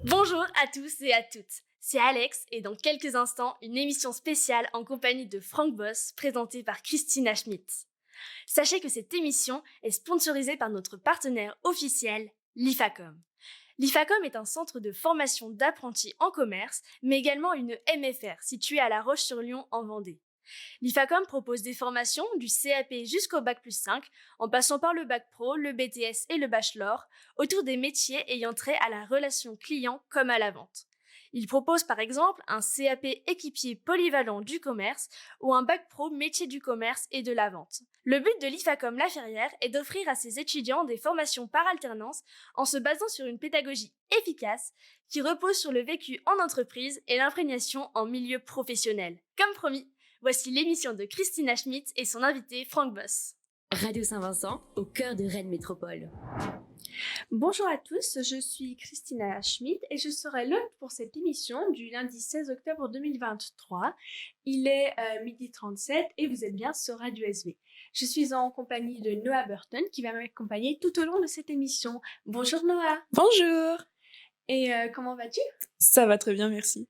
Bonjour à tous et à toutes, c'est Alex et dans quelques instants, une émission spéciale en compagnie de Frank Boss présentée par Christina Schmidt. Sachez que cette émission est sponsorisée par notre partenaire officiel, l'IFACOM. L'IFACOM est un centre de formation d'apprentis en commerce, mais également une MFR située à La Roche-sur-Yon en Vendée. L'IFACOM propose des formations du CAP jusqu'au Bac+5, en passant par le Bac Pro, le BTS et le Bachelor, autour des métiers ayant trait à la relation client comme à la vente. Il propose par exemple un CAP équipier polyvalent du commerce ou un Bac Pro métier du commerce et de la vente. Le but de l'IFACOM La Ferrière est d'offrir à ses étudiants des formations par alternance en se basant sur une pédagogie efficace qui repose sur le vécu en entreprise et l'imprégnation en milieu professionnel. Comme promis, voici l'émission de Christina Schmidt et son invité Frank Boss. Radio Saint-Vincent, au cœur de Rennes Métropole. Bonjour à tous, je suis Christina Schmidt et je serai l'hôte pour cette émission du lundi 16 octobre 2023. Il est 12h37 et vous êtes bien sur Radio SV. Je suis en compagnie de Noah Burton qui va m'accompagner tout au long de cette émission. Bonjour Noah. Bonjour. Et comment vas-tu ? Ça va très bien, merci.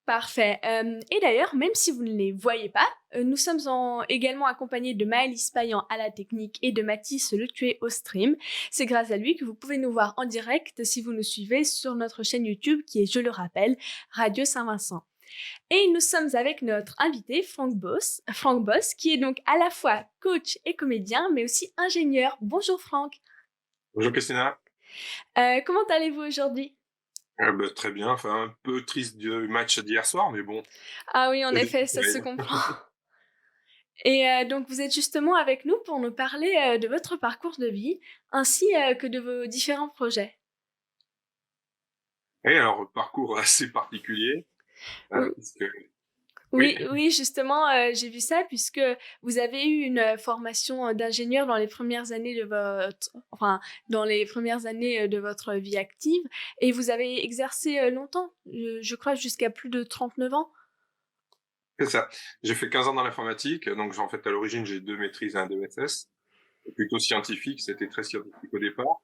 Parfait. Et d'ailleurs, même si vous ne les voyez pas, nous sommes également accompagnés de Maëlys Payan à la technique et de Mathis Letué au stream. C'est grâce à lui que vous pouvez nous voir en direct si vous nous suivez sur notre chaîne YouTube qui est, je le rappelle, Radio Saint-Vincent. Et nous sommes avec notre invité Frank Boss, qui est donc à la fois coach et comédien, mais aussi ingénieur. Bonjour Franck. Bonjour Christina. Comment allez-vous aujourd'hui ? Très bien, enfin un peu triste du match d'hier soir, mais bon. Ah oui, en effet, ça se comprend. Et donc, vous êtes justement avec nous pour nous parler de votre parcours de vie, ainsi que de vos différents projets. Et alors, parcours assez particulier. Oui, justement, j'ai vu ça puisque vous avez eu une formation d'ingénieur dans les premières années de votre vie active et vous avez exercé longtemps, je crois jusqu'à plus de 39 ans. C'est ça. J'ai fait 15 ans dans l'informatique, donc en fait à l'origine j'ai 2 maîtrises et un DESS, plutôt scientifique, c'était très scientifique au départ.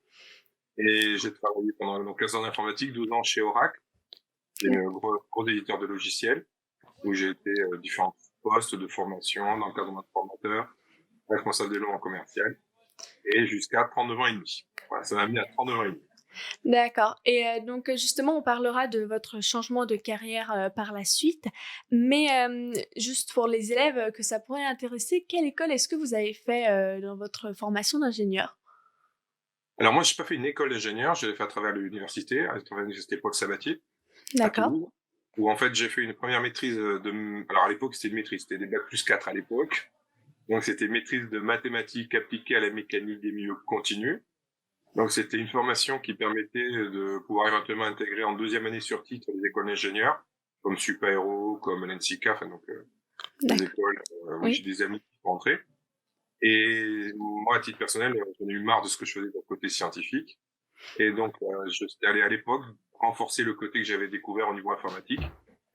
Et j'ai travaillé pendant 15 ans d'informatique, 12 ans chez Oracle, qui est un gros éditeur de logiciels, où j'ai été différents postes de formation, d'encadrement de formateurs, responsable de développement commercial, et jusqu'à 39 ans et demi. Voilà, ça m'a mis à 39 ans et demi. D'accord. Et donc justement, on parlera de votre changement de carrière par la suite. Mais juste pour les élèves que ça pourrait intéresser, quelle école est-ce que vous avez fait dans votre formation d'ingénieur ? Alors moi, je n'ai pas fait une école d'ingénieur, je l'ai fait à travers l'université, à travers l'université Paul Sabatier. D'accord. Où en fait j'ai fait une première maîtrise alors à l'époque c'était une maîtrise, c'était des Bac+4 à l'époque. Donc c'était maîtrise de mathématiques appliquées à la mécanique des milieux continus. Donc c'était une formation qui permettait de pouvoir éventuellement intégrer en deuxième année sur titre les écoles d'ingénieurs, comme Supaéro, comme l'ENSICA, enfin donc des écoles où j'ai des amis qui sont rentrés. Et moi, à titre personnel, j'en ai eu marre de ce que je faisais d'un côté scientifique. Et donc je suis allé à l'époque renforcer le côté que j'avais découvert au niveau informatique.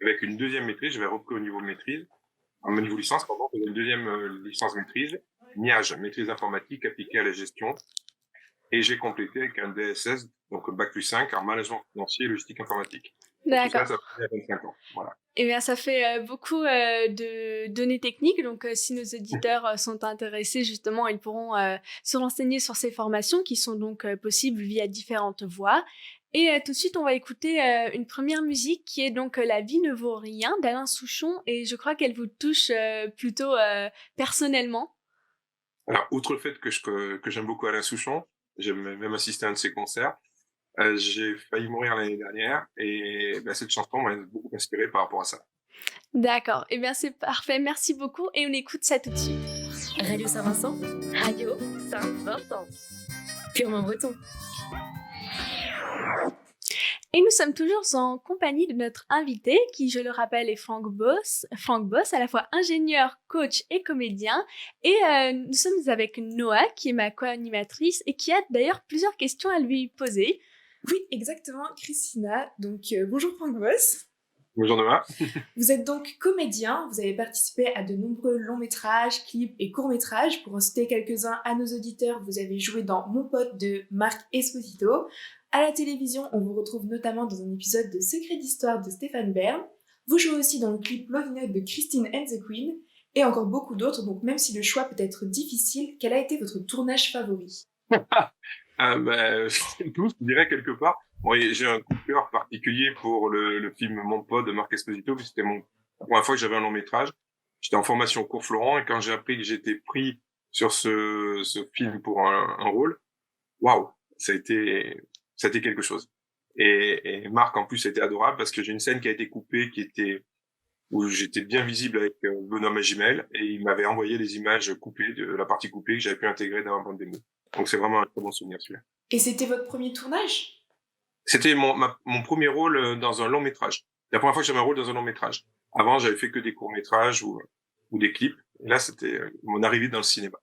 Avec une deuxième maîtrise, j'avais repris au niveau maîtrise, au niveau licence, pardon, une deuxième licence maîtrise, MIAGE, maîtrise informatique appliquée à la gestion. Et j'ai complété avec un DSS, donc Bac+5, en management financier et logistique informatique. D'accord. Tout ça fait 25 ans. Voilà. Eh bien, ça fait beaucoup de données techniques. Donc, si nos auditeurs sont intéressés, justement, ils pourront se renseigner sur ces formations qui sont donc possibles via différentes voies. Et tout de suite, on va écouter une première musique qui est donc La vie ne vaut rien d'Alain Souchon. Et je crois qu'elle vous touche plutôt personnellement. Alors, outre le fait que j'aime beaucoup Alain Souchon, j'ai même assisté à un de ses concerts, j'ai failli mourir l'année dernière et cette chanson m'a beaucoup inspiré par rapport à ça. D'accord, eh bien c'est parfait, merci beaucoup et on écoute ça tout de suite. Radio Saint-Vincent, Radio Saint-Vincent, purement breton. Et nous sommes toujours en compagnie de notre invité qui, je le rappelle, est Frank Boss, à la fois ingénieur, coach et comédien. Et nous sommes avec Noah, qui est ma co-animatrice et qui a d'ailleurs plusieurs questions à lui poser. Oui, exactement, Christina. Donc, bonjour Frank Boss. Bonjour Noah. Vous êtes donc comédien, vous avez participé à de nombreux longs métrages, clips et courts métrages. Pour en citer quelques-uns à nos auditeurs, vous avez joué dans Mon pote de Marc Esposito, À la télévision, on vous retrouve notamment dans un épisode de Secret d'Histoire de Stéphane Bern. Vous jouez aussi dans le clip Love It de Christine and the Queen, et encore beaucoup d'autres, donc même si le choix peut être difficile, quel a été votre tournage favori? Tous, je dirais quelque part. Bon, j'ai un coup de cœur particulier pour le film Mon Pod de Marc Esposito, puis c'était la première fois que j'avais un long métrage. J'étais en formation au cours Florent, et quand j'ai appris que j'étais pris sur ce film pour un rôle, waouh, ça a été quelque chose. Et Marc, en plus, était adorable parce que j'ai une scène qui a été coupée, où j'étais bien visible avec Benoît Magimel, et il m'avait envoyé des images coupées, de la partie coupée, que j'avais pu intégrer dans un bande démo. Donc c'est vraiment un très bon souvenir, celui-là. Et c'était votre premier tournage? C'était mon premier rôle dans un long métrage. La première fois que j'avais un rôle dans un long métrage. Avant, j'avais fait que des courts métrages ou des clips. Et là, c'était mon arrivée dans le cinéma.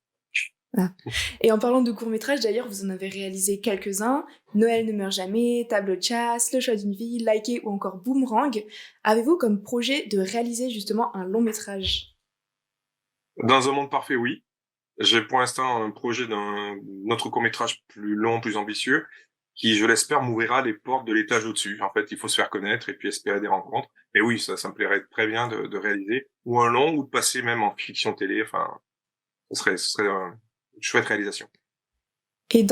Ah. Et en parlant de courts-métrages, d'ailleurs, vous en avez réalisé quelques-uns. Noël ne meurt jamais, Tableau de chasse, Le choix d'une vie, Liker ou encore Boomerang. Avez-vous comme projet de réaliser justement un long métrage? Dans un monde parfait, oui. J'ai pour l'instant un projet d'un autre court-métrage plus long, plus ambitieux, qui, je l'espère, m'ouvrira les portes de l'étage au-dessus. En fait, il faut se faire connaître et puis espérer des rencontres. Et oui, ça me plairait très bien de réaliser, ou un long, ou de passer même en fiction télé. Enfin, ce serait une chouette réalisation. Et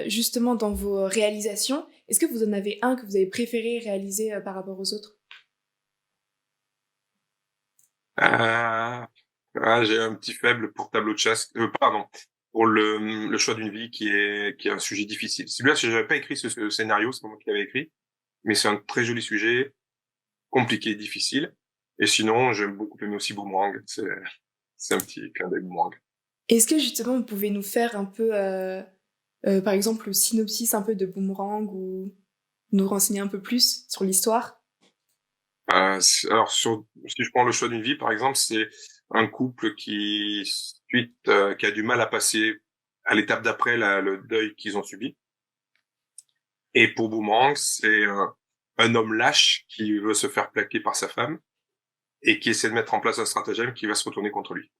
justement dans vos réalisations, est-ce que vous en avez un que vous avez préféré réaliser par rapport aux autres? J'ai un petit faible pour Tableau de chasse, pour le choix d'une vie qui est un sujet difficile. Celui-là, si j'avais pas écrit ce scénario, c'est pas moi qui l'avais écrit, mais c'est un très joli sujet, compliqué, difficile. Et sinon, j'aime beaucoup aimer aussi Boomerang. C'est un petit clin d'œil Boomerang. Est-ce que justement vous pouvez nous faire un peu, par exemple, le synopsis un peu de Boomerang ou nous renseigner un peu plus sur l'histoire? Alors, si je prends le choix d'une vie, par exemple, c'est un couple qui a du mal à passer à l'étape d'après le deuil qu'ils ont subi. Et pour Boomerang, c'est un homme lâche qui veut se faire plaquer par sa femme et qui essaie de mettre en place un stratagème qui va se retourner contre lui.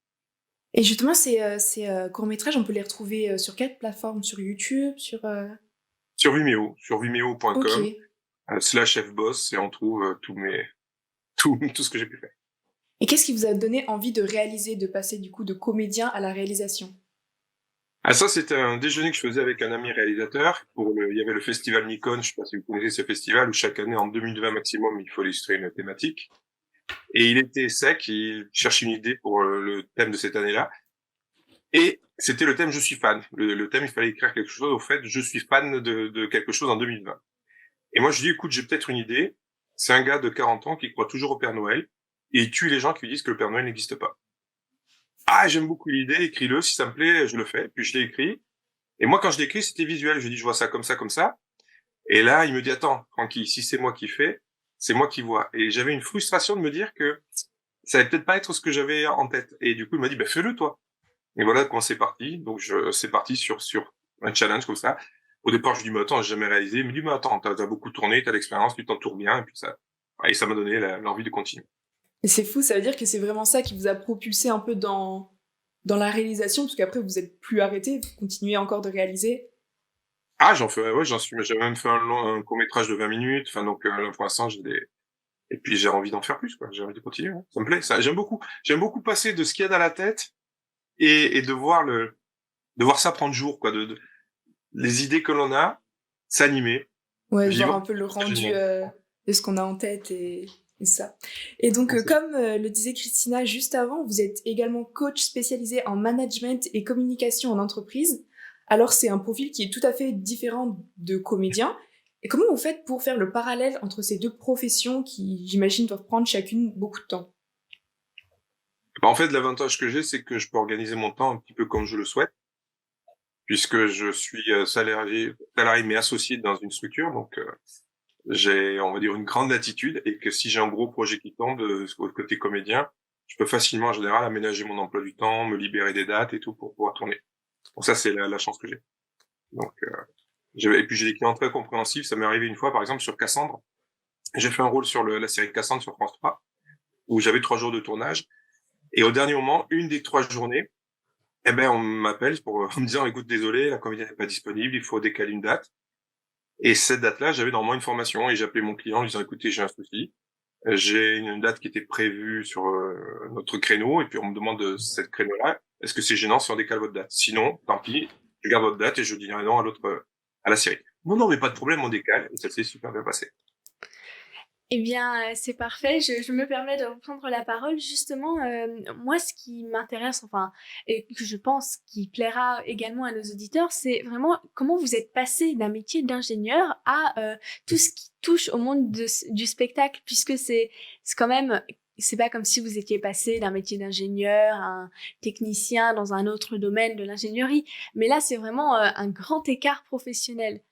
Et justement, ces courts-métrages, on peut les retrouver sur quelle plateforme? Sur YouTube, sur Vimeo, sur vimeo.com, Ok. /fboss, et on trouve tout ce que j'ai pu faire. Et qu'est-ce qui vous a donné envie de réaliser, de passer du coup de comédien à la réalisation? Ça, c'était un déjeuner que je faisais avec un ami réalisateur. Il y avait le festival Nikon, je sais pas si vous connaissez ce festival, où chaque année, en 2020 maximum, il faut illustrer une thématique. Et il était sec, il cherchait une idée pour le thème de cette année-là. Et c'était le thème Je suis fan. Le thème, il fallait écrire quelque chose, au fait, je suis fan de quelque chose en 2020. Et moi, je dis, écoute, j'ai peut-être une idée. C'est un gars de 40 ans qui croit toujours au Père Noël, et il tue les gens qui lui disent que le Père Noël n'existe pas. Ah, j'aime beaucoup l'idée, écris-le, si ça me plaît, je le fais. Puis je l'ai écrit. Et moi, quand je l'ai écrit, c'était visuel. Je dis, je vois ça comme ça, comme ça. Et là, il me dit, attends, tranquille, si c'est moi qui fais, c'est moi qui vois. Et j'avais une frustration de me dire que ça allait peut-être pas être ce que j'avais en tête. Et du coup, il m'a dit, fais-le, toi. Et voilà comment c'est parti. Donc, c'est parti sur un challenge comme ça. Au départ, je lui dis, mais attends, j'ai jamais réalisé. Il me dit, mais attends, t'as beaucoup tourné, t'as l'expérience, tu t'entoures bien. Et ça m'a donné l'envie de continuer. Et c'est fou, ça veut dire que c'est vraiment ça qui vous a propulsé un peu dans la réalisation, parce qu'après vous êtes plus arrêté, vous continuez encore de réaliser. Ah, j'avais même fait un court-métrage de 20 minutes. Enfin, donc, là, pour l'instant, et puis j'ai envie d'en faire plus, quoi. J'ai envie de continuer. Hein. Ça me plaît. Ça, j'aime beaucoup passer de ce qu'il y a dans la tête et de voir ça prendre jour, quoi. Les idées que l'on a s'animer. Ouais, vivre. voir un peu le rendu de ce qu'on a en tête et ça. Et donc, comme le disait Christina juste avant, vous êtes également coach spécialisé en management et communication en entreprise. Alors, c'est un profil qui est tout à fait différent de comédien. Et comment vous faites pour faire le parallèle entre ces deux professions qui, j'imagine, doivent prendre chacune beaucoup de temps? En fait, l'avantage que j'ai, c'est que je peux organiser mon temps un petit peu comme je le souhaite, puisque je suis salarié mais associé dans une structure. Donc, j'ai, on va dire, une grande latitude, et que si j'ai un gros projet qui tombe côté comédien, je peux facilement, en général, aménager mon emploi du temps, me libérer des dates et tout pour pouvoir tourner. Donc ça, c'est la chance que j'ai. Donc, et puis j'ai des clients très compréhensifs. Ça m'est arrivé une fois, par exemple, sur Cassandre. J'ai fait un rôle sur la série Cassandre sur France 3, où j'avais 3 jours de tournage. Et au dernier moment, une des 3 journées, on m'appelle en me disant, écoute, désolé, la comédienne n'est pas disponible, il faut décaler une date. Et cette date-là, j'avais normalement une formation et j'appelais mon client en lui disant, écoutez, j'ai un souci. J'ai une date qui était prévue sur notre créneau et puis on me demande cette créneau-là. Est-ce que c'est gênant si on décale votre date? Sinon, tant pis, je garde votre date et je dirai non à l'autre, à la série. Non, mais pas de problème, on décale et ça s'est super bien passé. Eh bien, c'est parfait. Je me permets de reprendre la parole. Justement, moi, ce qui m'intéresse, enfin, et que je pense qui plaira également à nos auditeurs, c'est vraiment comment vous êtes passé d'un métier d'ingénieur à tout ce qui touche au monde du spectacle, puisque c'est quand même, c'est pas comme si vous étiez passé d'un métier d'ingénieur à un technicien dans un autre domaine de l'ingénierie. Mais là, c'est vraiment un grand écart professionnel.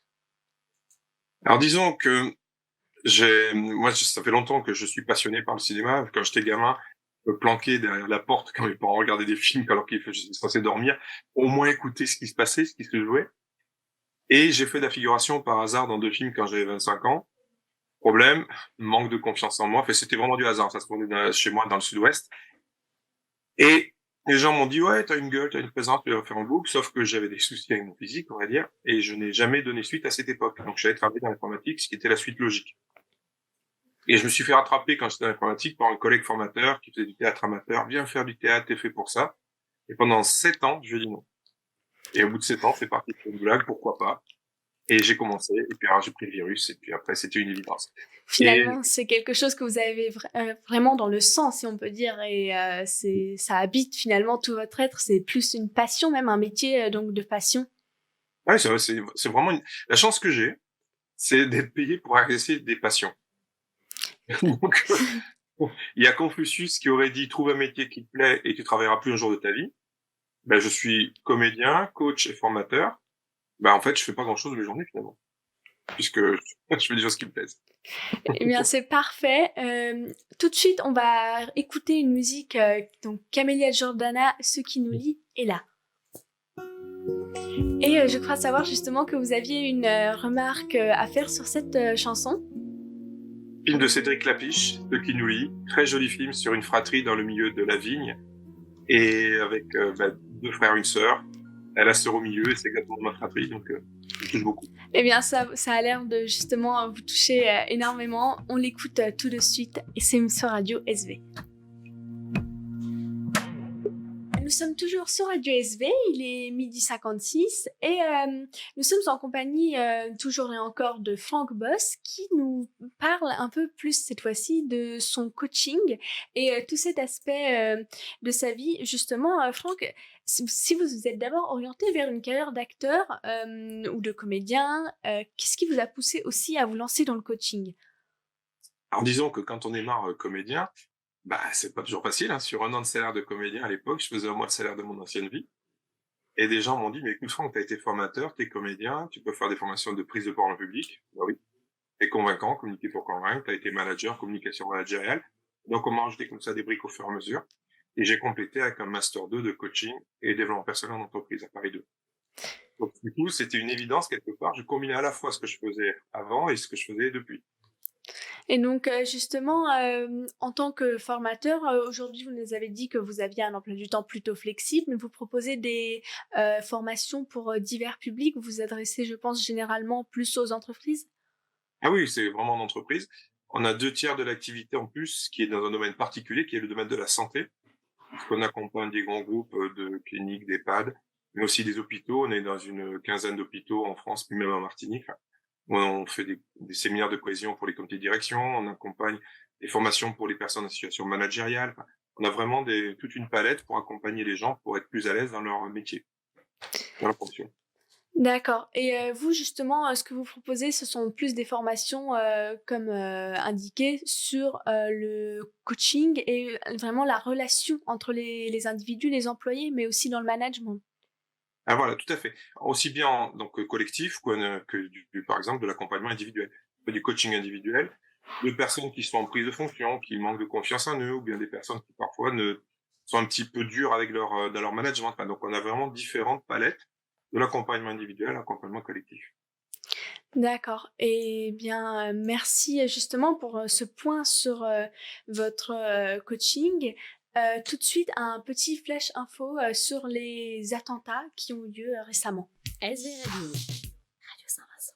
Alors disons que moi, ça fait longtemps que je suis passionné par le cinéma. Quand j'étais gamin, me planquer derrière la porte quand mes parents regardaient des films alors qu'ils étaient censés dormir, au moins écouter ce qui se passait, ce qui se jouait. Et j'ai fait de la figuration par hasard dans 2 films quand j'avais 25 ans. Problème, manque de confiance en moi. Enfin, c'était vraiment du hasard. Ça se tournait chez moi dans le sud-ouest. Et les gens m'ont dit, ouais, t'as une gueule, t'as une présence, tu vas faire un book. Sauf que j'avais des soucis avec mon physique, on va dire. Et je n'ai jamais donné suite à cette époque. Donc, j'allais travailler dans l'informatique, ce qui était la suite logique. Et je me suis fait rattraper quand j'étais dans l'informatique par un collègue formateur qui faisait du théâtre amateur. Viens faire du théâtre, t'es fait pour ça. Et pendant 7 ans, je lui ai dit non. Et au bout de 7 ans, c'est parti pour une blague, pourquoi pas. Et j'ai commencé, et puis alors j'ai pris le virus, et puis après, c'était une évidence. Finalement, c'est quelque chose que vous avez vraiment dans le sang, si on peut dire, et ça habite finalement tout votre être. C'est plus une passion, même un métier donc de passion. Ouais, c'est vraiment la chance que j'ai, c'est d'être payé pour agresser des passions. Donc, il y a Confucius qui aurait dit, trouve un métier qui te plaît et tu travailleras plus un jour de ta vie. Ben, je suis comédien, coach et formateur. Ben, en fait, je fais pas grand chose de mes journées, finalement. Puisque je fais des choses qui me plaisent. Eh bien, c'est parfait. Tout de suite, on va écouter une musique, donc Camélia Jordana, Ce qui nous lie est là. Et je crois savoir justement que vous aviez une remarque à faire sur cette chanson. Film de Cédric Lapiche, Ce qui nous lie. Très joli film sur une fratrie dans le milieu de la vigne. Et avec 2 frères, une sœur. Elle a sœur au milieu et c'est exactement ma fratrie, donc ça me touche beaucoup. Eh bien, ça a l'air de justement vous toucher énormément. On l'écoute tout de suite et c'est sur Radio SV. Nous sommes toujours sur Radio SV, il est 12h56 et nous sommes en compagnie toujours et encore de Franck Boss qui nous parle un peu plus cette fois-ci de son coaching et tout cet aspect de sa vie. Justement, Franck, si vous vous êtes d'abord orienté vers une carrière d'acteur ou de comédien, qu'est-ce qui vous a poussé aussi à vous lancer dans le coaching? Alors disons que quand on démarre comédien, c'est pas toujours facile, hein. Sur 1 an de salaire de comédien à l'époque, je faisais au moins le salaire de mon ancienne vie. Et des gens m'ont dit, mais écoute Franck, t'as été formateur, t'es comédien, tu peux faire des formations de prise de parole en public. Bah oui. T'es convaincant, communiquer pour convaincre, t'as été manager, communication managériale. Donc on m'a rajouté comme ça des briques au fur et à mesure. Et j'ai complété avec un master 2 de coaching et développement personnel en entreprise à Paris 2. Donc du coup, c'était une évidence quelque part. Je combinais à la fois ce que je faisais avant et ce que je faisais depuis. Et donc justement, en tant que formateur, aujourd'hui vous nous avez dit que vous aviez un emploi du temps plutôt flexible, mais vous proposez des formations pour divers publics. Vous vous adressez, je pense, généralement plus aux entreprises? Ah oui, c'est vraiment en entreprise. On a 2/3 de l'activité en plus qui est dans un domaine particulier, qui est le domaine de la santé. Parce qu'on accompagne des grands groupes de cliniques, d'EHPAD, mais aussi des hôpitaux. On est dans une 15aine d'hôpitaux en France, puis même en Martinique. On fait des séminaires de cohésion pour les comités de direction, on accompagne des formations pour les personnes en situation managériale. Enfin, on a vraiment toute une palette pour accompagner les gens pour être plus à l'aise dans leur métier, dans leur fonction. D'accord. Et vous justement, ce que vous proposez, ce sont plus des formations comme indiqué sur le coaching et vraiment la relation entre les individus, les employés, mais aussi dans le management. Ah voilà, tout à fait. Aussi bien collectif par exemple de l'accompagnement individuel. On fait du coaching individuel de personnes qui sont en prise de fonction, qui manquent de confiance en eux, ou bien des personnes qui parfois sont un petit peu dures avec dans leur management. Enfin, donc on a vraiment différentes palettes de l'accompagnement individuel à l'accompagnement collectif. D'accord. Eh bien, merci justement pour ce point sur votre coaching. Tout de suite, un petit flash info sur les attentats qui ont eu lieu récemment. SV Radio. Radio Saint-Vincent.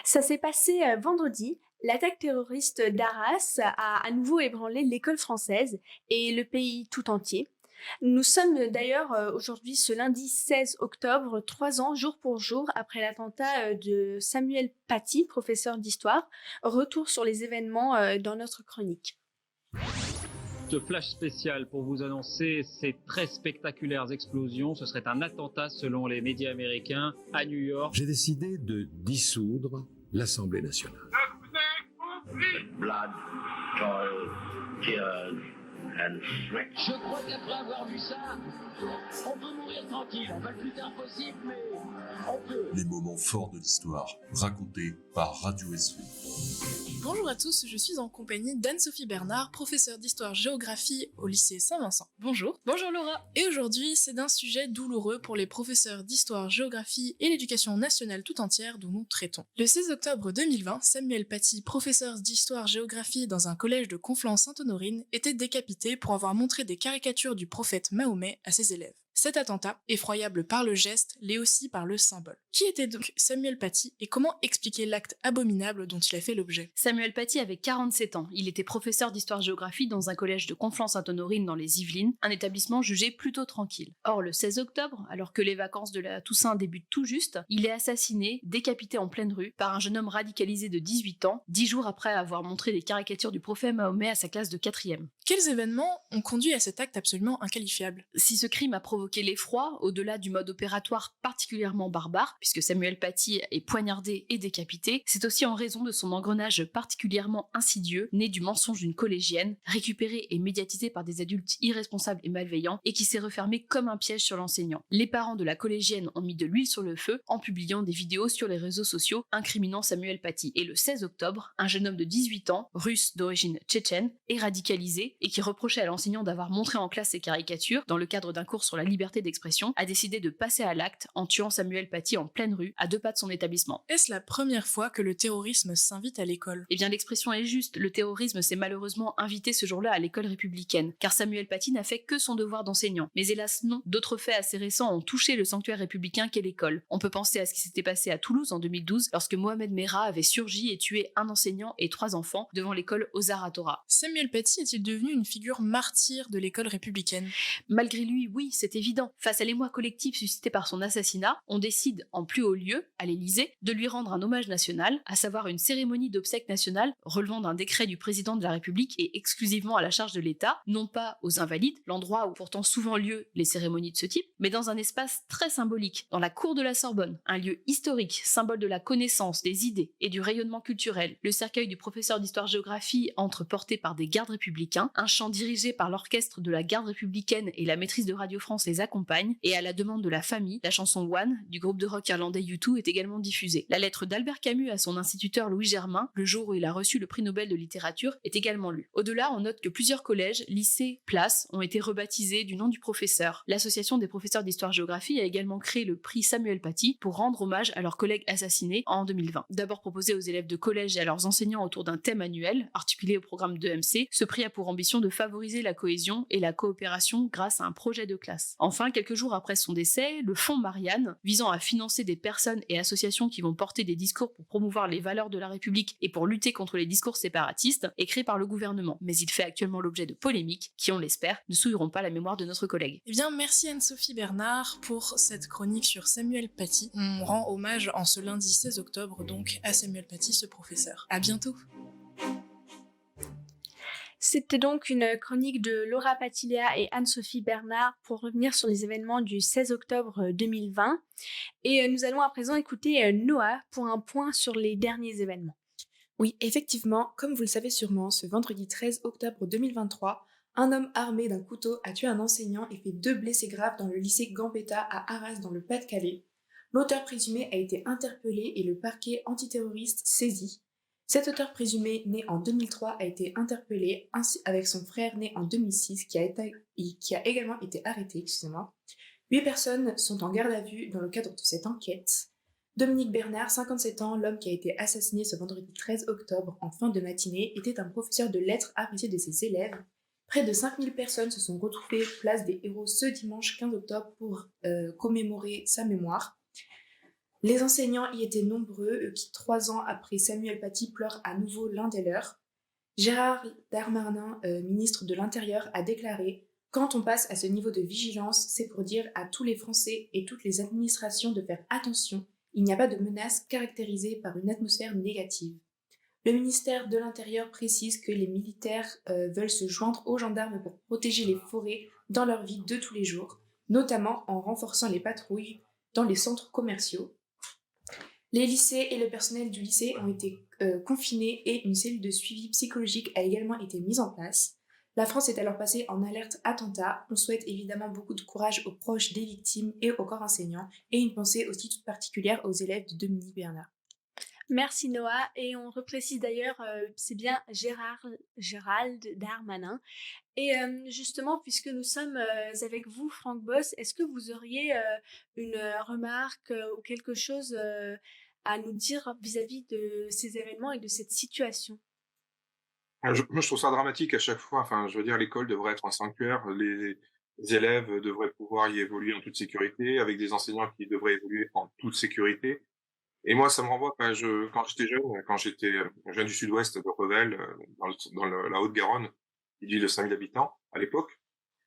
Ça s'est passé vendredi. L'attaque terroriste d'Arras a à nouveau ébranlé l'école française et le pays tout entier. Nous sommes d'ailleurs aujourd'hui ce lundi 16 octobre, 3 ans jour pour jour après l'attentat de Samuel Paty, professeur d'histoire. Retour sur les événements dans notre chronique. Ce flash spécial pour vous annoncer ces très spectaculaires explosions. Ce serait un attentat selon les médias américains à New York. J'ai décidé de dissoudre l'Assemblée nationale. Blood, toil, tears and sweat. Je crois qu'après avoir vu ça, on peut mourir tranquille. On va le plus tard possible, mais on peut. Les moments forts de l'histoire, racontés par Radio SV. Bonjour à tous, je suis en compagnie d'Anne-Sophie Bernard, professeure d'histoire-géographie au lycée Saint-Vincent. Bonjour. Bonjour Laura. Et aujourd'hui, c'est d'un sujet douloureux pour les professeurs d'histoire-géographie et l'éducation nationale tout entière dont nous traitons. Le 16 octobre 2020, Samuel Paty, professeur d'histoire-géographie dans un collège de Conflans-Sainte-Honorine, était décapité pour avoir montré des caricatures du prophète Mahomet à ses élèves. Cet attentat, effroyable par le geste, l'est aussi par le symbole. Qui était donc Samuel Paty et comment expliquer l'acte abominable dont il a fait l'objet ? Samuel Paty avait 47 ans. Il était professeur d'histoire-géographie dans un collège de Conflans-Sainte-Honorine dans les Yvelines, un établissement jugé plutôt tranquille. Or, le 16 octobre, alors que les vacances de la Toussaint débutent tout juste, il est assassiné, décapité en pleine rue, par un jeune homme radicalisé de 18 ans, 10 jours après avoir montré des caricatures du prophète Mahomet à sa classe de 4e. Quels événements ont conduit à cet acte absolument inqualifiable ? Si ce crime a provoqué l'effroi, au-delà du mode opératoire particulièrement barbare, puisque Samuel Paty est poignardé et décapité, c'est aussi en raison de son engrenage particulièrement insidieux, né du mensonge d'une collégienne, récupéré et médiatisé par des adultes irresponsables et malveillants, et qui s'est refermé comme un piège sur l'enseignant. Les parents de la collégienne ont mis de l'huile sur le feu en publiant des vidéos sur les réseaux sociaux incriminant Samuel Paty. Et le 16 octobre, un jeune homme de 18 ans, russe d'origine tchétchène, est radicalisé et qui reprochait à l'enseignant d'avoir montré en classe ses caricatures dans le cadre d'un cours sur la liberté d'expression, a décidé de passer à l'acte en tuant Samuel Paty en pleine rue, à 2 pas de son établissement. Est-ce la première fois que le terrorisme s'invite à l'école ? Eh bien, l'expression est juste. Le terrorisme s'est malheureusement invité ce jour-là à l'école républicaine, car Samuel Paty n'a fait que son devoir d'enseignant. Mais hélas non, d'autres faits assez récents ont touché le sanctuaire républicain qu'est l'école. On peut penser à ce qui s'était passé à Toulouse en 2012, lorsque Mohamed Merah avait surgi et tué un enseignant et 3 enfants devant l'école Ozar Hatorah. Samuel Paty est-il devenu une figure martyre de l'école républicaine ? Malgré lui, oui, c'est évident. Face à l'émoi collectif suscité par son assassinat, on décide en plus haut lieu, à l'Élysée, de lui rendre un hommage national, à savoir une cérémonie d'obsèques nationales relevant d'un décret du président de la République et exclusivement à la charge de l'État, non pas aux Invalides, l'endroit où pourtant souvent lieu les cérémonies de ce type, mais dans un espace très symbolique, dans la cour de la Sorbonne, un lieu historique, symbole de la connaissance, des idées et du rayonnement culturel. Le cercueil du professeur d'histoire-géographie entre porté par des gardes républicains, un chant dirigé par l'orchestre de la garde républicaine et la maîtrise de Radio France les accompagne, et à la demande de la famille, la chanson One du groupe de rock irlandais U2 est également diffusée. La lettre d'Albert Camus à son instituteur Louis Germain, le jour où il a reçu le prix Nobel de littérature, est également lue. Au-delà, on note que plusieurs collèges, lycées, places ont été rebaptisés du nom du professeur. L'association des professeurs d'histoire-géographie a également créé le prix Samuel Paty pour rendre hommage à leurs collègues assassinés en 2020. D'abord proposé aux élèves de collège et à leurs enseignants autour d'un thème annuel, articulé au programme d'EMC, ce prix a pour ambition de favoriser la cohésion et la coopération grâce à un projet de classe. Enfin, quelques jours après son décès, le Fonds Marianne, visant à financer des personnes et associations qui vont porter des discours pour promouvoir les valeurs de la République et pour lutter contre les discours séparatistes, est créé par le gouvernement. Mais il fait actuellement l'objet de polémiques qui, on l'espère, ne souilleront pas la mémoire de notre collègue. Eh bien, merci Anne-Sophie Bernard pour cette chronique sur Samuel Paty. On rend hommage en ce lundi 16 octobre donc à Samuel Paty, ce professeur. À bientôt. C'était donc une chronique de Laura Patilia et Anne-Sophie Bernard pour revenir sur les événements du 16 octobre 2020. Et nous allons à présent écouter Noah pour un point sur les derniers événements. Oui, effectivement, comme vous le savez sûrement, ce vendredi 13 octobre 2023, un homme armé d'un couteau a tué un enseignant et fait 2 blessés graves dans le lycée Gambetta à Arras dans le Pas-de-Calais. L'auteur présumé a été interpellé et le parquet antiterroriste saisi. Cet auteur présumé, né en 2003, a été interpellé ainsi avec son frère né en 2006 qui a également été arrêté. 8 personnes sont en garde à vue dans le cadre de cette enquête. Dominique Bernard, 57 ans, l'homme qui a été assassiné ce vendredi 13 octobre en fin de matinée, était un professeur de lettres apprécié de ses élèves. Près de 5000 personnes se sont retrouvées place des Héros ce dimanche 15 octobre pour commémorer sa mémoire. Les enseignants y étaient nombreux, qui 3 ans après Samuel Paty pleurent à nouveau l'un des leurs. Gérald Darmanin, ministre de l'Intérieur, a déclaré « Quand on passe à ce niveau de vigilance, c'est pour dire à tous les Français et toutes les administrations de faire attention, il n'y a pas de menace caractérisée par une atmosphère négative. » Le ministère de l'Intérieur précise que les militaires veulent se joindre aux gendarmes pour protéger les forêts dans leur vie de tous les jours, notamment en renforçant les patrouilles dans les centres commerciaux. Les lycées et le personnel du lycée ont été confinés et une cellule de suivi psychologique a également été mise en place. La France est alors passée en alerte attentat. On souhaite évidemment beaucoup de courage aux proches des victimes et au corps enseignant, et une pensée aussi toute particulière aux élèves de Dominique Bernard. Merci Noah, et on reprécise d'ailleurs, c'est bien Gérald Darmanin. Et justement, puisque nous sommes avec vous, Franck Boss, est-ce que vous auriez une remarque ou quelque chose à nous dire vis-à-vis de ces événements et de cette situation? Moi, je trouve ça dramatique à chaque fois. Enfin, je veux dire, l'école devrait être un sanctuaire. Les élèves devraient pouvoir y évoluer en toute sécurité, avec des enseignants qui devraient évoluer en toute sécurité. Et moi, ça me renvoie, quand j'étais jeune du sud-ouest de Revel, dans la Haute-Garonne, une ville de 5000 habitants à l'époque.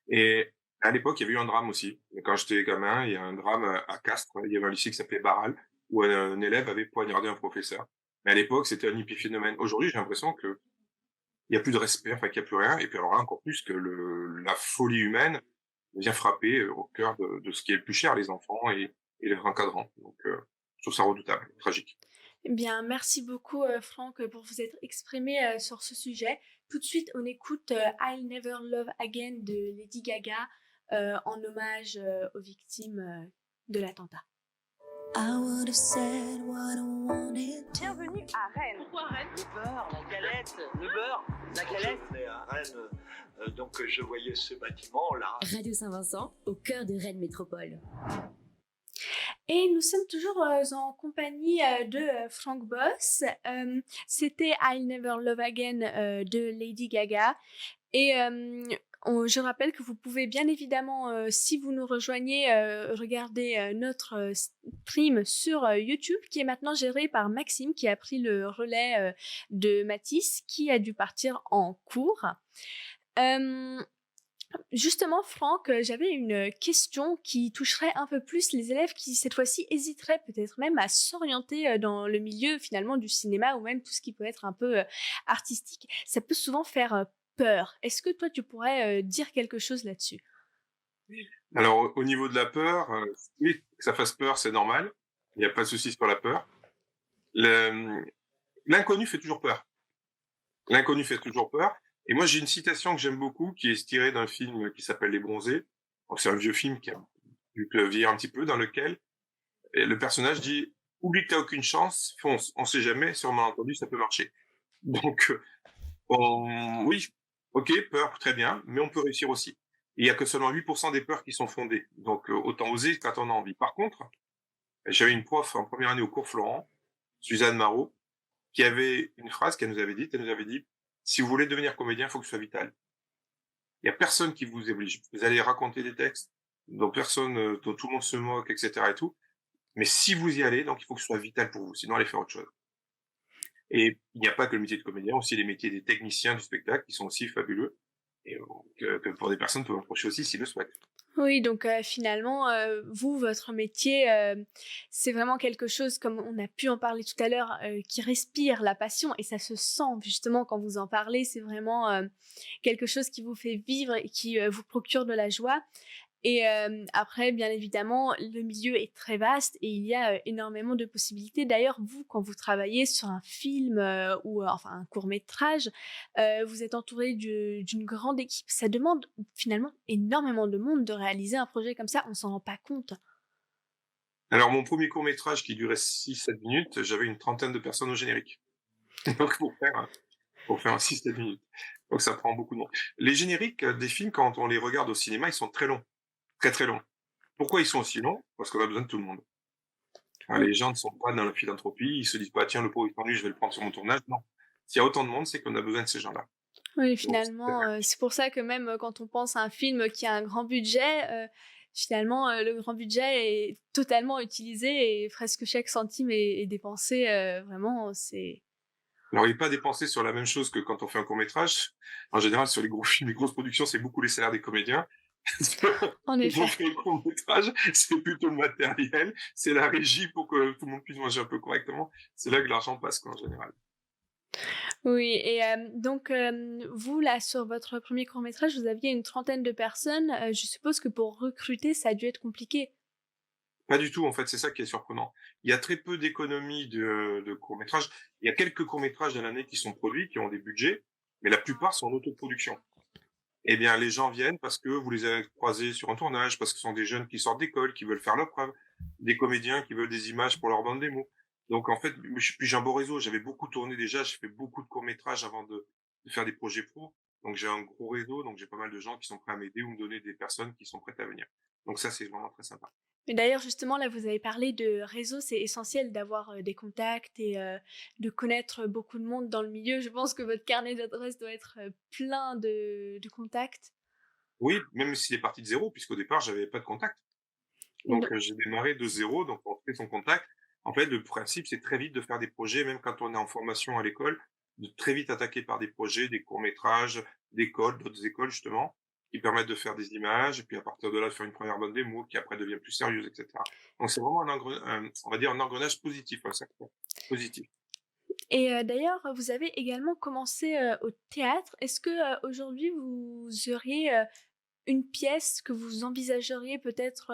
Et à l'époque, il y avait eu un drame aussi. Et quand j'étais gamin, il y a un drame à Castres. Il y avait un lycée qui s'appelait Barral, où un élève avait poignardé un professeur. Mais à l'époque, c'était un épiphénomène. Aujourd'hui, j'ai l'impression que il n'y a plus de respect, enfin qu'il n'y a plus rien. Et puis alors là, encore plus que la folie humaine vient frapper au cœur de ce qui est le plus cher, les enfants et les encadrants. Donc, je trouve ça redoutable, tragique. Eh bien, merci beaucoup Franck pour vous être exprimé sur ce sujet. Tout de suite, on écoute I'll Never Love Again de Lady Gaga en hommage aux victimes de l'attentat. Bienvenue à Rennes. Pourquoi Rennes? Le beurre, la galette, le beurre, la galette. Je venais à Rennes, donc je voyais ce bâtiment là. Radio Saint-Vincent, au cœur de Rennes Métropole. Et nous sommes toujours en compagnie de Franck Boss. C'était I'll Never Love Again de Lady Gaga. Et je rappelle que vous pouvez bien évidemment, si vous nous rejoignez, regarder notre stream sur YouTube, qui est maintenant géré par Maxime, qui a pris le relais de Mathis, qui a dû partir en cours. Justement, Franck, j'avais une question qui toucherait un peu plus les élèves qui, cette fois-ci, hésiteraient peut-être même à s'orienter dans le milieu, finalement, du cinéma ou même tout ce qui peut être un peu artistique. Ça peut souvent faire peur. Est-ce que toi, tu pourrais dire quelque chose là-dessus? Alors, au niveau de la peur, oui, que ça fasse peur, c'est normal. Il n'y a pas de souci sur la peur. L'inconnu fait toujours peur. L'inconnu fait toujours peur. Et moi, j'ai une citation que j'aime beaucoup, qui est tirée d'un film qui s'appelle Les Bronzés. Donc, c'est un vieux film qui a dû vieillir un petit peu, dans lequel le personnage dit « Oublie que t'as aucune chance, fonce, on sait jamais, sur un malentendu, ça peut marcher. » Donc, oui, ok, peur, très bien, mais on peut réussir aussi. Il y a que seulement 8% des peurs qui sont fondées. Donc, autant oser quand on a envie. Par contre, j'avais une prof en première année au cours Florent, Suzanne Marot, qui avait une phrase qu'elle nous avait dite. Elle nous avait dit: si vous voulez devenir comédien, il faut que ce soit vital. Il y a personne qui vous oblige. Vous allez raconter des textes dont personne, dont tout le monde se moque, etc. et tout. Mais si vous y allez, donc il faut que ce soit vital pour vous. Sinon, allez faire autre chose. Et il n'y a pas que le métier de comédien, aussi les métiers des techniciens du spectacle qui sont aussi fabuleux. Et que pour des personnes peuvent approcher aussi s'ils le souhaitent. Oui, donc finalement, vous, votre métier, c'est vraiment quelque chose, comme on a pu en parler tout à l'heure, qui respire la passion, et ça se sent justement quand vous en parlez. C'est vraiment quelque chose qui vous fait vivre et qui vous procure de la joie. Et après, bien évidemment, le milieu est très vaste et il y a énormément de possibilités. D'ailleurs, vous, quand vous travaillez sur un film ou enfin un court-métrage, vous êtes entouré d'une grande équipe. Ça demande finalement énormément de monde de réaliser un projet comme ça. On s'en rend pas compte. Alors, mon premier court-métrage qui durait 6-7 minutes, j'avais une trentaine de personnes au générique. Donc, pour faire 6-7 minutes. Donc, ça prend beaucoup de monde. Les génériques des films, quand on les regarde au cinéma, ils sont très longs. Très très longs. Pourquoi ils sont aussi longs? Parce qu'on a besoin de tout le monde. Enfin, les gens ne sont pas dans la philanthropie, ils se disent pas tiens, le pauvre il s'ennuie, je vais le prendre sur mon tournage. Non. S'il y a autant de monde, c'est qu'on a besoin de ces gens-là. Oui, finalement, c'est pour ça que même quand on pense à un film qui a un grand budget, finalement, le grand budget est totalement utilisé et presque chaque centime est dépensé. Vraiment, c'est... Alors, il n'est pas dépensé sur la même chose que quand on fait un court-métrage. En général, sur les gros films, les grosses productions, c'est beaucoup les salaires des comédiens. En effet. Quand on fait le court-métrage, c'est plutôt le matériel, c'est la régie pour que tout le monde puisse manger un peu correctement. C'est là que l'argent passe, quoi, en général. Oui, et donc vous, là, sur votre premier court-métrage, vous aviez une 30aine de personnes. Je suppose que pour recruter, ça a dû être compliqué. Pas du tout, en fait, c'est ça qui est surprenant. Il y a très peu d'économies de courts-métrages. Il y a quelques courts-métrages dans l'année qui sont produits, qui ont des budgets, mais la plupart sont en autoproduction. Eh bien, les gens viennent parce que vous les avez croisés sur un tournage, parce que ce sont des jeunes qui sortent d'école, qui veulent faire leur preuve, des comédiens qui veulent des images pour leur bande démo. Donc, en fait, j'ai un beau réseau. J'avais beaucoup tourné déjà. J'ai fait beaucoup de courts-métrages avant de faire des projets pro. Donc, j'ai un gros réseau. Donc, j'ai pas mal de gens qui sont prêts à m'aider ou me donner des personnes qui sont prêtes à venir. Donc, ça, c'est vraiment très sympa. Mais d'ailleurs, justement, là, vous avez parlé de réseau. C'est essentiel d'avoir des contacts et de connaître beaucoup de monde dans le milieu. Je pense que votre carnet d'adresses doit être plein de contacts. Oui, même s'il est parti de zéro, puisqu'au départ, j'avais pas de contact. Donc, j'ai démarré de zéro. Donc, on fait son contact. En fait, le principe, c'est très vite de faire des projets, même quand on est en formation à l'école, de très vite attaquer par des projets, des courts-métrages, d'écoles, d'autres écoles, justement, qui permettent de faire des images, et puis à partir de là, de faire une première bande démo, qui après devient plus sérieuse, etc. Donc, c'est vraiment on va dire un engrenage positif, un secteur positif. Et d'ailleurs, vous avez également commencé au théâtre. Est-ce que aujourd'hui, vous auriez une pièce que vous envisageriez peut-être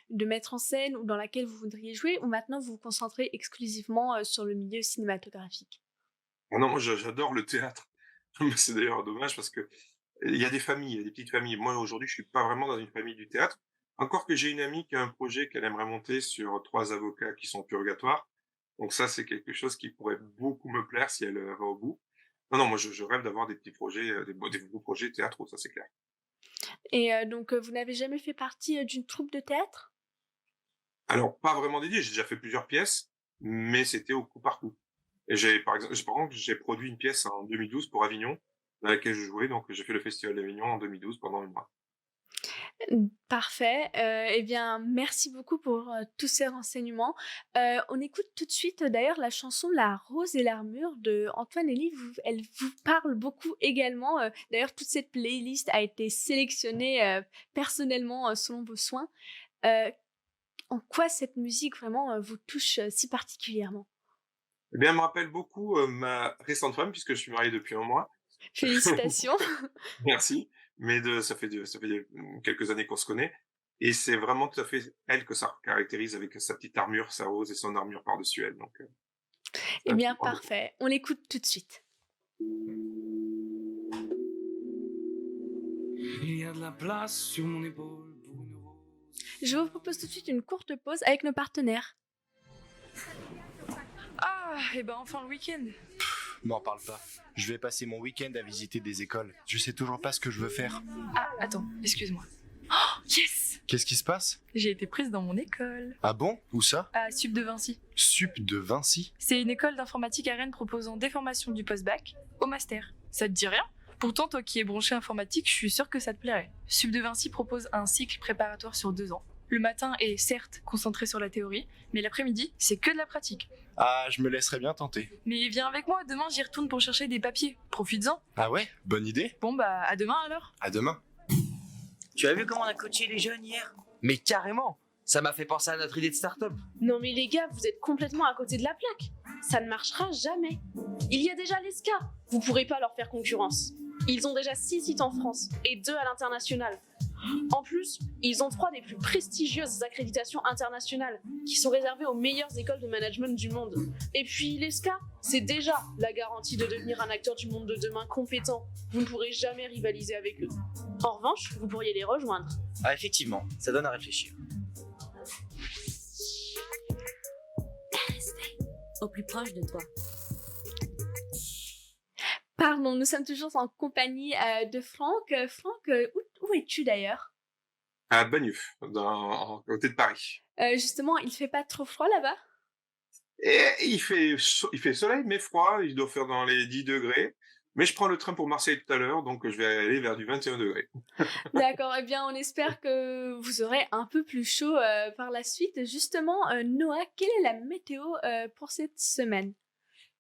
de mettre en scène ou dans laquelle vous voudriez jouer, ou maintenant vous vous concentrez exclusivement sur le milieu cinématographique? Ah non, moi j'adore le théâtre. C'est d'ailleurs dommage parce que il y a des familles, il y a des petites familles. Moi aujourd'hui, je suis pas vraiment dans une famille du théâtre. Encore que j'ai une amie qui a un projet qu'elle aimerait monter sur 3 avocats qui sont au purgatoire. Donc ça, c'est quelque chose qui pourrait beaucoup me plaire si elle va au bout. Non, moi je rêve d'avoir des petits projets, des beaux projets théâtraux, ça c'est clair. Et donc, vous n'avez jamais fait partie d'une troupe de théâtre? Alors, pas vraiment dédié, j'ai déjà fait plusieurs pièces, mais c'était au coup par coup. Et par exemple, j'ai produit une pièce en 2012 pour Avignon, dans laquelle je jouais, donc j'ai fait le Festival d'Avignon en 2012 pendant un mois. Parfait. Eh bien, merci beaucoup pour tous ces renseignements. On écoute tout de suite d'ailleurs la chanson La Rose et l'Armure de Antoine Elie. Elle vous parle beaucoup également. D'ailleurs, toute cette playlist a été sélectionnée personnellement selon vos soins. En quoi cette musique vraiment vous touche si particulièrement? Eh bien, elle me rappelle beaucoup ma récente femme, puisque je suis marié depuis un mois. Félicitations. Merci. Mais ça fait quelques années qu'on se connaît. Et c'est vraiment tout à fait elle que ça caractérise avec sa petite armure, sa rose et son armure par-dessus elle. Donc, eh bien, parfait. On l'écoute tout de suite. Il y a de la place sur mon épaule pour une rose. Je vous propose tout de suite une courte pause avec nos partenaires. Ah, et ben enfin le week-end. M'en parle pas. Je vais passer mon week-end à visiter des écoles. Je sais toujours pas ce que je veux faire. Ah, attends, excuse-moi. Oh, yes! Qu'est-ce qui se passe? J'ai été prise dans mon école. Ah bon? Où ça? À Sup de Vinci. Sup de Vinci? C'est une école d'informatique à Rennes proposant des formations du post-bac au master. Ça te dit rien? Pourtant, toi qui es branché informatique, je suis sûre que ça te plairait. Sup de Vinci propose un cycle préparatoire sur 2 ans. Le matin est certes concentré sur la théorie, mais l'après-midi, c'est que de la pratique. Ah, je me laisserais bien tenter. Mais viens avec moi, demain j'y retourne pour chercher des papiers. Profites-en. Ah ouais? Bonne idée. Bon bah, à demain alors. À demain. Tu as vu comment on a coaché les jeunes hier? Mais carrément! Ça m'a fait penser à notre idée de start-up. Non mais les gars, vous êtes complètement à côté de la plaque. Ça ne marchera jamais. Il y a déjà l'ESCA. Vous pourrez pas leur faire concurrence. Ils ont déjà 6 sites en France et 2 à l'international. En plus, ils ont 3 des plus prestigieuses accréditations internationales qui sont réservées aux meilleures écoles de management du monde. Et puis l'ESCA, c'est déjà la garantie de devenir un acteur du monde de demain compétent. Vous ne pourrez jamais rivaliser avec eux. En revanche, vous pourriez les rejoindre. Ah effectivement, ça donne à réfléchir. Au plus proche de toi. Pardon, nous sommes toujours en compagnie de Franck. Franck, où es-tu d'ailleurs? À Bagneux, à côté de Paris. Justement, il fait pas trop froid là-bas? Et il fait soleil mais froid, il doit faire dans les 10 degrés. Mais je prends le train pour Marseille tout à l'heure, donc je vais aller vers du 21 degrés. D'accord, eh bien on espère que vous aurez un peu plus chaud par la suite. Justement, Noah, quelle est la météo pour cette semaine?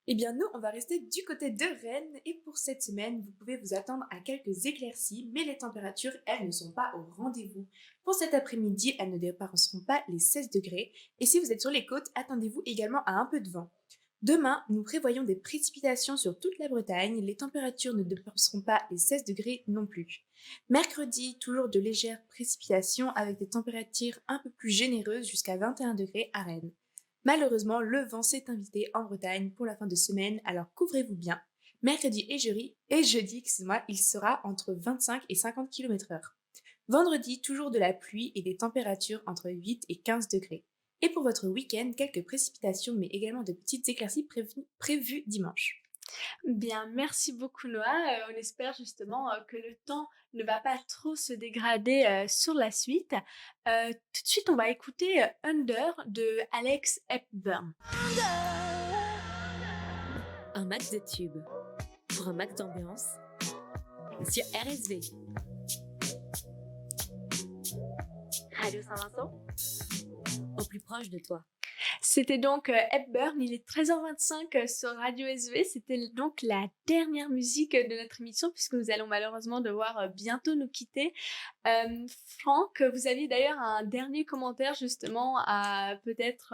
Eh bien, nous, on va rester du côté de Rennes et pour cette semaine, vous pouvez vous attendre à quelques éclaircies, mais les températures, elles ne sont pas au rendez-vous. Pour cet après-midi, elles ne dépasseront pas les 16 degrés et si vous êtes sur les côtes, attendez-vous également à un peu de vent. Demain, nous prévoyons des précipitations sur toute la Bretagne, les températures ne dépasseront pas les 16 degrés non plus. Mercredi, toujours de légères précipitations avec des températures un peu plus généreuses jusqu'à 21 degrés à Rennes. Malheureusement, le vent s'est invité en Bretagne pour la fin de semaine, alors couvrez-vous bien. Mercredi et jeudi, il sera entre 25 et 50 km/h. Vendredi, toujours de la pluie et des températures entre 8 et 15 degrés. Et pour votre week-end, quelques précipitations mais également de petites éclaircies prévues dimanche. Bien, merci beaucoup Noah. On espère justement que le temps ne va pas trop se dégrader sur la suite. Tout de suite, on va écouter Under de Alex Hepburn. Un max de tubes pour un max d'ambiance sur RSV. Radio Saint-Vincent, au plus proche de toi. C'était donc Hepburn, il est 13h25 sur Radio SV. C'était donc la dernière musique de notre émission puisque nous allons malheureusement devoir bientôt nous quitter. Franck, vous aviez d'ailleurs un dernier commentaire justement à peut-être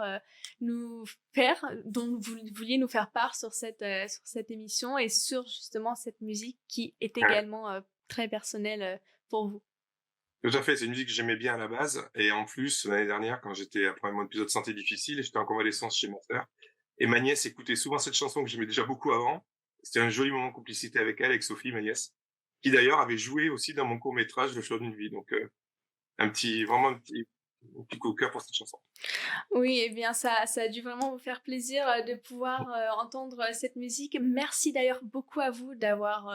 nous faire, dont vous vouliez nous faire part sur cette émission et sur justement cette musique qui est également très personnelle pour vous. Tout à fait, c'est une musique que j'aimais bien à la base. Et en plus, l'année dernière, quand j'étais après mon épisode de santé difficile, j'étais en convalescence chez ma sœur. Et ma nièce écoutait souvent cette chanson que j'aimais déjà beaucoup avant. C'était un joli moment de complicité avec elle, avec Sophie, ma nièce, qui d'ailleurs avait joué aussi dans mon court-métrage Le choix d'une vie. Donc, un petit coup de cœur pour cette chanson. Oui, eh bien ça a dû vraiment vous faire plaisir de pouvoir entendre cette musique. Merci d'ailleurs beaucoup à vous d'avoir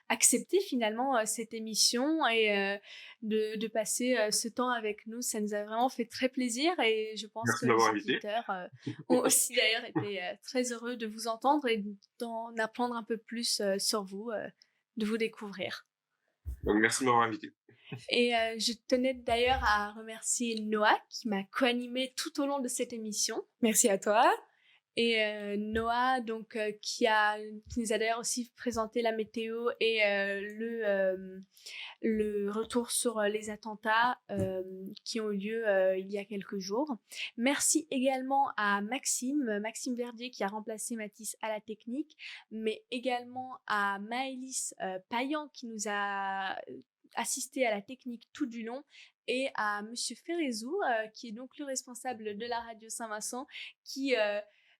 accepté finalement cette émission et de passer ce temps avec nous. Ça nous a vraiment fait très plaisir et je pense que les auditeurs ont aussi d'ailleurs été très heureux de vous entendre et d'en apprendre un peu plus sur vous, de vous découvrir. Donc merci de m'avoir invité. Et je tenais d'ailleurs à remercier Noah qui m'a co-animé tout au long de cette émission. Merci à toi. Et Noah donc qui nous a d'ailleurs aussi présenté la météo et le retour sur les attentats qui ont eu lieu il y a quelques jours. Merci également à Maxime Verdier qui a remplacé Mathis à la technique, mais également à Maëlys Payan qui nous a assisté à la technique tout du long, et à Monsieur Ferrezou, qui est donc le responsable de la radio Saint-Vincent, qui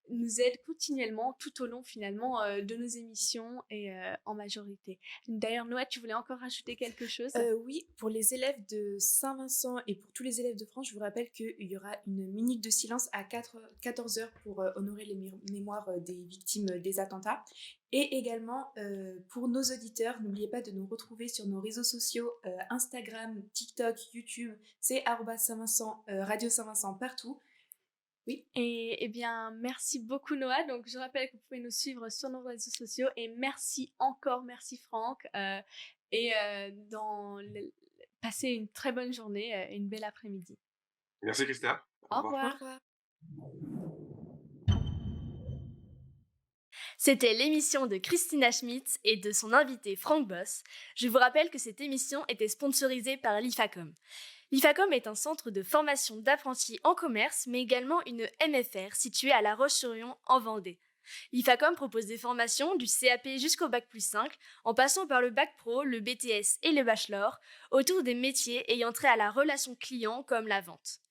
nous aide continuellement tout au long finalement de nos émissions et en majorité. D'ailleurs, Noah, tu voulais encore rajouter quelque chose? Oui, pour les élèves de Saint-Vincent et pour tous les élèves de France, je vous rappelle qu'il y aura une minute de silence à 14h pour honorer les mémoires des victimes des attentats. Et également, pour nos auditeurs, n'oubliez pas de nous retrouver sur nos réseaux sociaux, Instagram, TikTok, YouTube, c'est @Saint-Vincent, Radio Saint-Vincent partout. Oui. Et eh bien, merci beaucoup Noah. Donc, je rappelle que vous pouvez nous suivre sur nos réseaux sociaux. Et merci Franck. Passez une très bonne journée, une belle après-midi. Merci Christa. Au revoir. C'était l'émission de Christina Schmitz et de son invité Franck Boss. Je vous rappelle que cette émission était sponsorisée par l'IFACOM. L'IFACOM est un centre de formation d'apprentis en commerce, mais également une MFR située à La Roche-sur-Yon en Vendée. L'IFACOM propose des formations du CAP jusqu'au Bac+5, en passant par le Bac Pro, le BTS et le Bachelor, autour des métiers ayant trait à la relation client comme la vente.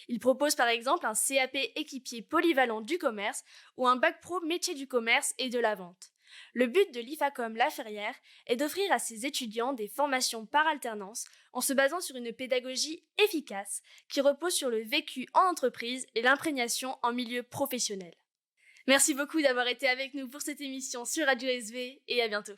Il propose par exemple un CAP équipier polyvalent du commerce ou un Bac Pro métier du commerce et de la vente. Le but de l'IFACOM La Ferrière est d'offrir à ses étudiants des formations par alternance en se basant sur une pédagogie efficace qui repose sur le vécu en entreprise et l'imprégnation en milieu professionnel. Merci beaucoup d'avoir été avec nous pour cette émission sur Radio SV et à bientôt.